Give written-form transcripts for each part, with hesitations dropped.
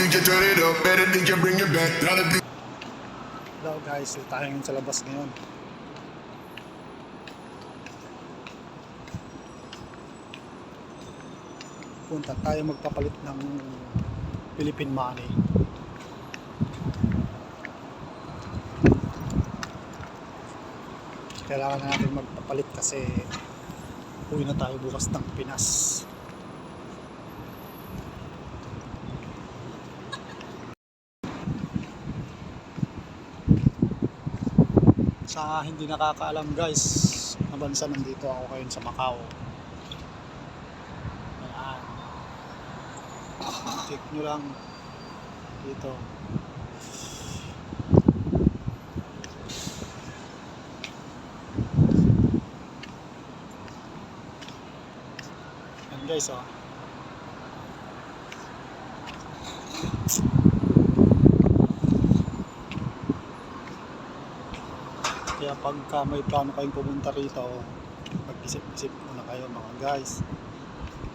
DJ turn it up, better DJ bring it back. Hello guys, tayo ngayon sa labas ngayon. Punta tayo magpapalit ng Philippine money. Kailangan na natin magpapalit kasi uwi na tayo bukas ng Pinas. Sa hindi nakakaalam guys, na bansa, nandito ako ngayon sa Macau. Ayan. Check nyo lang dito. Ayan guys, oh. Kaya pagka may plano kayong pumunta rito, mag-isip-isip muna kayo mga guys.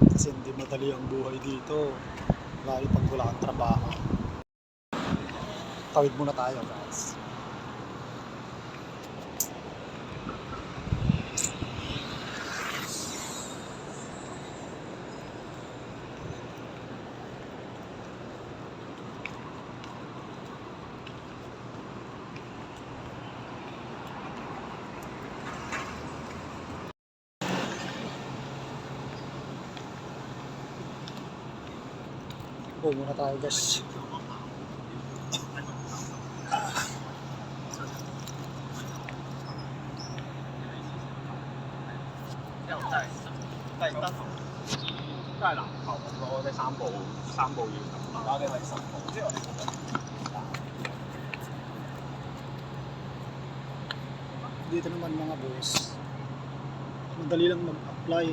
Kasi hindi madali ang buhay dito, lalo pag wala kang trabaho. Tawid muna tayo guys. Upo muna tayo guys. Dito naman mga boss, madali lang mag-apply.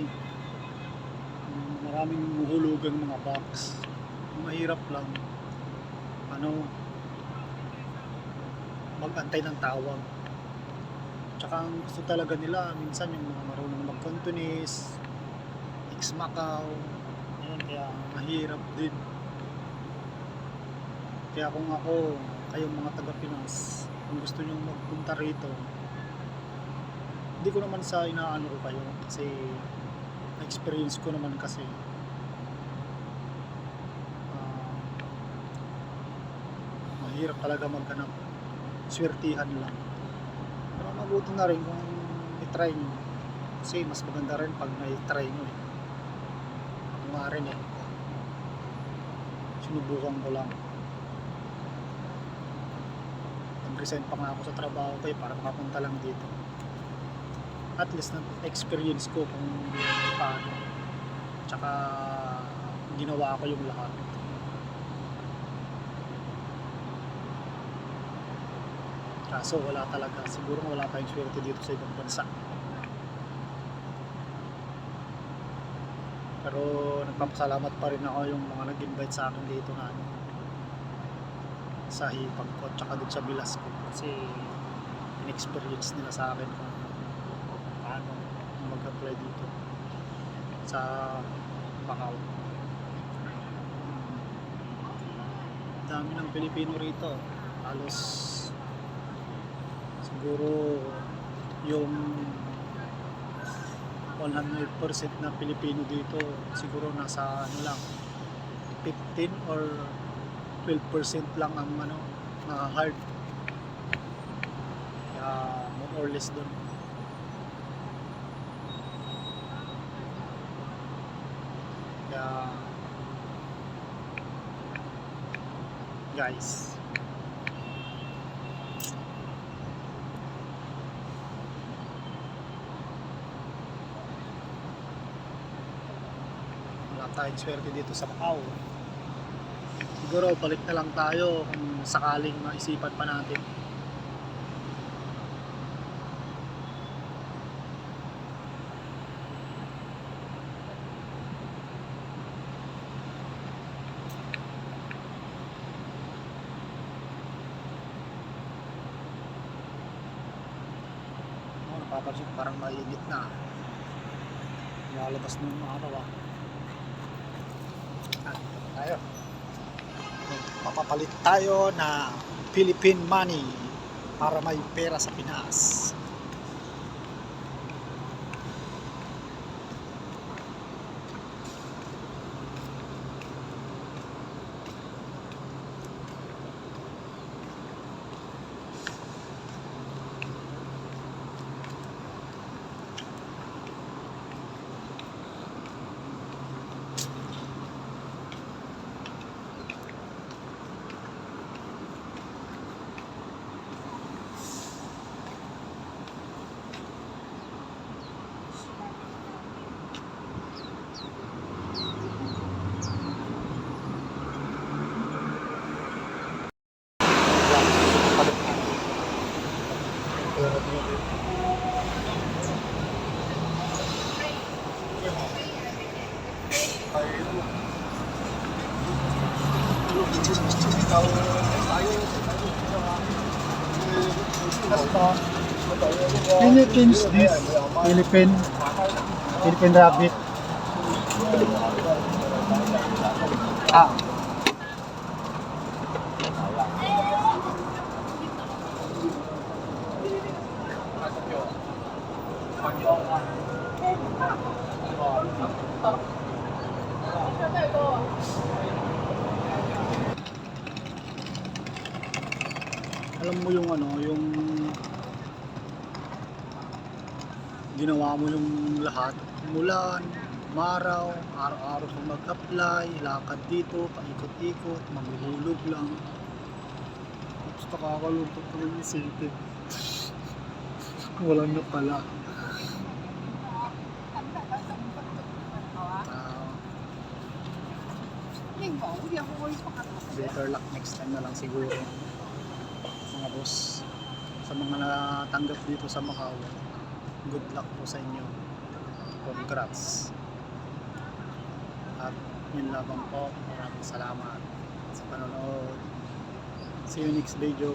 Maraming huhulugan mga box. Mahirap lang mag-antay ng tawag. Tsaka ang gusto talaga nila minsan yung mga marunong mag-Cantonese, ex-Macau, ayun, kaya mahirap din. Kaya kung ako, kayong mga taga-Pinas, kung gusto nyo magpunta rito, hindi ko naman sa inaano ko kayo kasi experience ko naman kasi mahirap talaga maghanap, swertihan lang. Pero mabuti na rin kung i-try nyo kasi mas maganda rin pag na-try nyo eh. Ako nga rin eh, sinubukan ko lang. Nag-resign pa nga ako sa trabaho ko eh, para makapunta lang dito. At least na-experience ko kung paano, tsaka ginawa ko yung lahat. Kaso wala talaga, siguro wala tayong swerte dito sa ibang bansa. Pero nagpapasalamat pa rin ako yung mga nag-invite sa akin dito na sa hipag ko tsaka dun sa bilas ko, kasi in-experience nila sa akin kung paano mag-apply dito sa Macau. Dami ng Pilipino rito, halos siguro yung 100% na Pilipino dito, siguro nasa lang 15 or 12% lang ang na hard, kaya more or less dun. Kaya guys, tayong swerte dito sa Macau. Siguro balik na lang tayo kung sakaling maisipan pa natin. Napapansin parang mainit na. Lalabas ng araw ah. Tayo. Magpapalit tayo na Philippine money para may pera sa Pinas. Can you change this Philippine rabbit? Ah. Alam mo yung ano, yung ginawa mo yung lahat, umulan, umaraw, araw-araw kang mag-apply, lakad dito, paikot-ikot, maghuhulog lang. Tapos nakakalungkot naman yung city. Walang na pala. Better luck next time na lang siguro, mga boss. Sa mga natanggap dito sa Macau, good luck po sa inyo. Congrats. At yun lamang po. Maraming salamat sa panonood. See you next video.